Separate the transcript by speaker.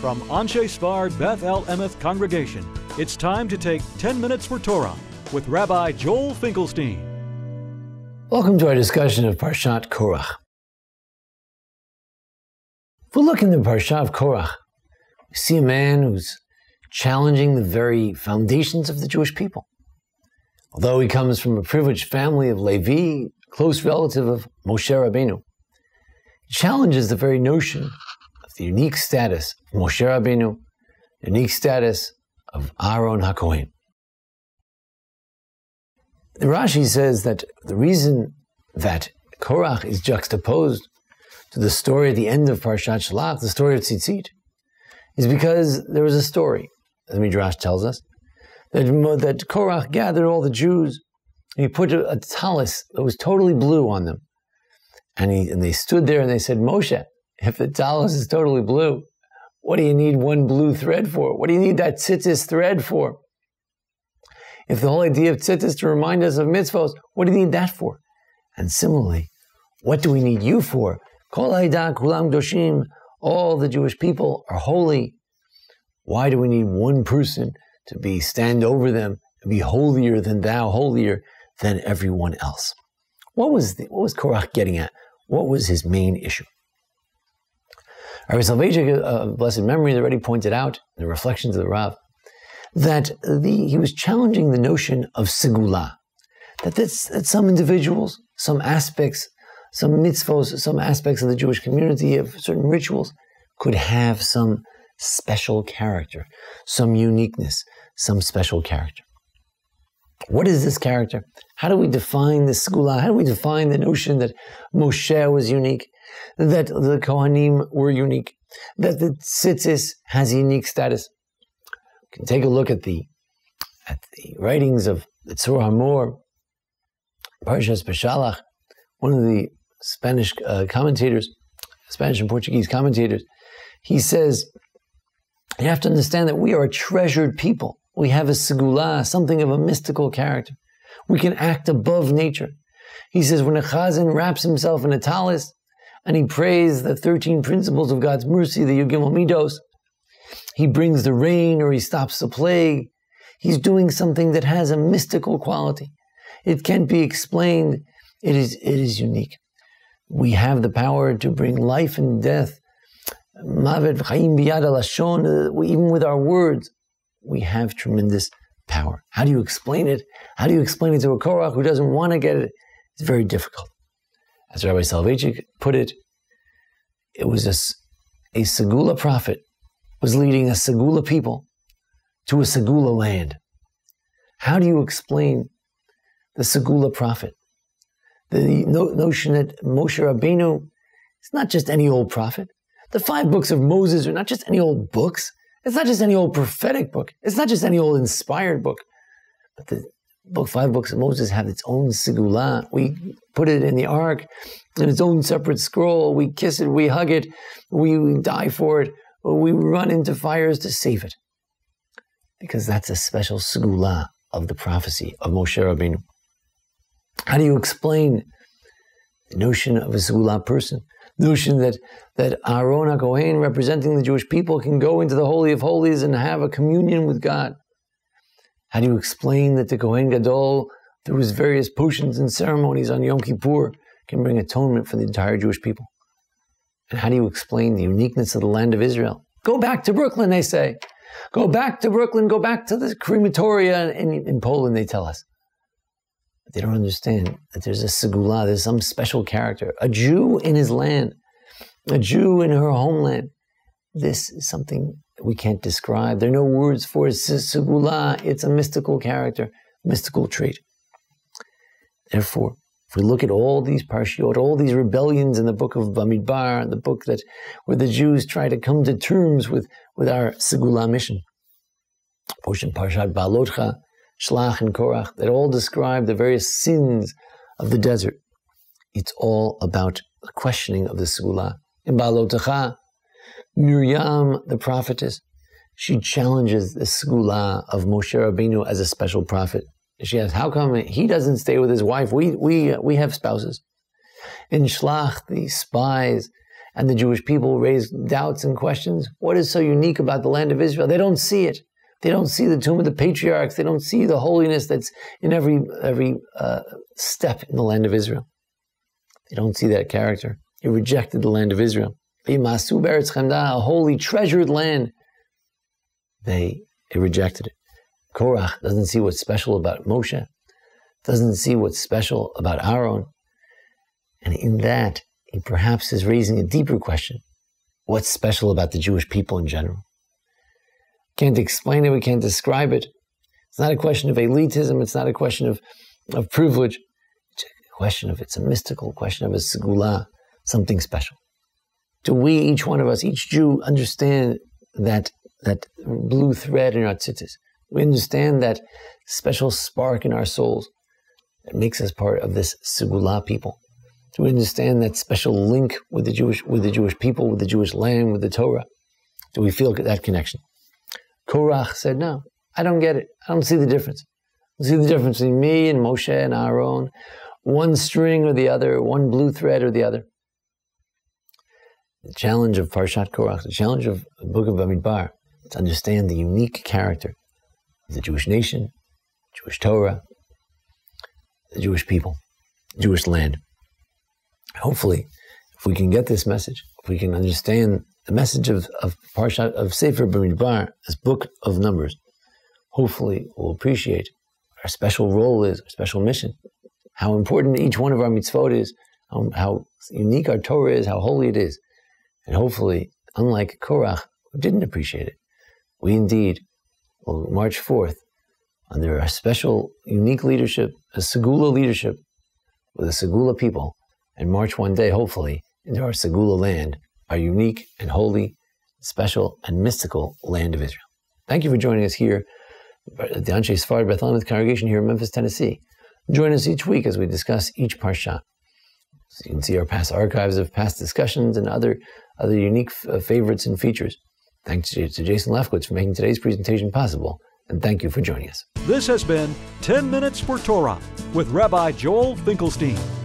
Speaker 1: From Anshe Sfard Beth El Emeth Congregation, it's time to take 10 Minutes for Torah with Rabbi Joel Finkelstein.
Speaker 2: Welcome to our discussion of Parshat Korach. If we look in the Parsha of Korach, we see a man who's challenging the very foundations of the Jewish people. Although he comes from a privileged family of Levi, close relative of Moshe Rabbeinu, he challenges the very notion of the unique status of Moshe Rabbeinu, the unique status of Aaron HaKohen. The Rashi says that the reason that Korach is juxtaposed to the story at the end of Parshat Shlach, the story of Tzitzit, is because there was a story, as the Midrash tells us, that Korach gathered all the Jews, and he put a tallis that was totally blue on them. And they stood there and they said, Moshe, if the tallis is totally blue, what do you need one blue thread for? What do you need that tzitzis thread for? If the whole idea of tzitzis is to remind us of mitzvos, what do you need that for? And similarly, what do we need you for? Kol ha'ida kulam doshim, all the Jewish people are holy. Why do we need one person to stand over them and be holier than thou, holier than everyone else? What was Korach getting at? What was his main issue? Rabbi Soloveitchik, of blessed memory, has already pointed out in the reflections of the Rav that he was challenging the notion of segula, that some individuals, some aspects, some mitzvos, some aspects of the Jewish community of certain rituals could have some special character, some uniqueness, some special character. What is this character? How do we define the segula? How do we define the notion that Moshe was unique, that the Kohanim were unique, that the tzitzis has a unique status? We can take a look at the writings of the Tzur Hamor, Parshas Beshalach, one of the Spanish commentators, Spanish and Portuguese commentators. He says, you have to understand that we are a treasured people. We have a segula, something of a mystical character. We can act above nature. He says when a chazan wraps himself in a talis and he prays the 13 principles of God's mercy, the Yugimel Midos, he brings the rain or he stops the plague. He's doing something that has a mystical quality. It can't be explained. It is unique. We have the power to bring life and death. Mavet v'chaim biyad halashon. Even with our words, we have tremendous power. How do you explain it? How do you explain it to a Korach who doesn't want to get it? It's very difficult. As Rabbi Soloveitchik put it, it was a segula prophet was leading a segula people to a segula land. How do you explain the segula prophet? The notion that Moshe Rabbeinu is not just any old prophet. The 5 books of Moses are not just any old books. It's not just any old prophetic book. It's not just any old inspired book. But the 5 books of Moses have its own segula. We put it in the ark in its own separate scroll. We kiss it, we hug it, we die for it, we run into fires to save it. Because that's a special segula of the prophecy of Moshe Rabbeinu. How do you explain the notion of a segula person? The notion that Aaron HaKohen, representing the Jewish people, can go into the Holy of Holies and have a communion with God? How do you explain that the Kohen Gadol, through his various potions and ceremonies on Yom Kippur, can bring atonement for the entire Jewish people? And how do you explain the uniqueness of the land of Israel? Go back to Brooklyn, they say. Go back to Brooklyn, go back to the crematoria in Poland, they tell us. But they don't understand that there's a segula, there's some special character. A Jew in his land, a Jew in her homeland. This is something we can't describe. There are no words for it. Segula, it's a mystical character, mystical trait. Therefore, if we look at all these parshiot, all these rebellions in the book of Bamidbar, the book where the Jews try to come to terms with our segula mission, portion Parshat Baalotcha, Shlach, and Korach, that all describe the various sins of the desert. It's all about the questioning of the segula. In Baalotcha, Miriam, the prophetess, she challenges the segula of Moshe Rabbeinu as a special prophet. She asks, how come he doesn't stay with his wife? We have spouses. In Shlach, the spies and the Jewish people raise doubts and questions. What is so unique about the land of Israel? They don't see it. They don't see the tomb of the patriarchs. They don't see the holiness that's in every step in the land of Israel. They don't see that character. He rejected the land of Israel. A holy, treasured land. They rejected it. Korach doesn't see what's special about Moshe, doesn't see what's special about Aaron. And in that, he perhaps is raising a deeper question. What's special about the Jewish people in general? Can't explain it, we can't describe it. It's not a question of elitism, it's not a question of privilege. It's a question of, it's a mystical question of a segula, something special. Do we, each one of us, each Jew, understand that blue thread in our tzitzis? We understand that special spark in our souls that makes us part of this segula people. Do we understand that special link with the Jewish people, with the Jewish land, with the Torah? Do we feel that connection? Korach said, no, I don't get it. I don't see the difference. I see the difference between me and Moshe and Aaron, one string or the other, one blue thread or the other. The challenge of Parshat Korach, the challenge of the book of Bamidbar, is to understand the unique character of the Jewish nation, Jewish Torah, the Jewish people, Jewish land. Hopefully, if we can get this message, if we can understand the message of Parshat, of Sefer Bamidbar, this book of Numbers, hopefully we'll appreciate what our special role is, our special mission, how important each one of our mitzvot is, how unique our Torah is, how holy it is. And hopefully, unlike Korach, who didn't appreciate it, we indeed will march forth under a special, unique leadership, a segula leadership, with a segula people, and march one day, hopefully, into our segula land, our unique and holy, special and mystical land of Israel. Thank you for joining us here at the Anshe Sfard Beth Elameth congregation here in Memphis, Tennessee. Join us each week as we discuss each parsha. So you can see our past archives of past discussions and other unique favorites and features. Thanks to Jason Lefkowitz for making today's presentation possible, and thank you for joining us.
Speaker 1: This has been 10 Minutes for Torah with Rabbi Joel Finkelstein.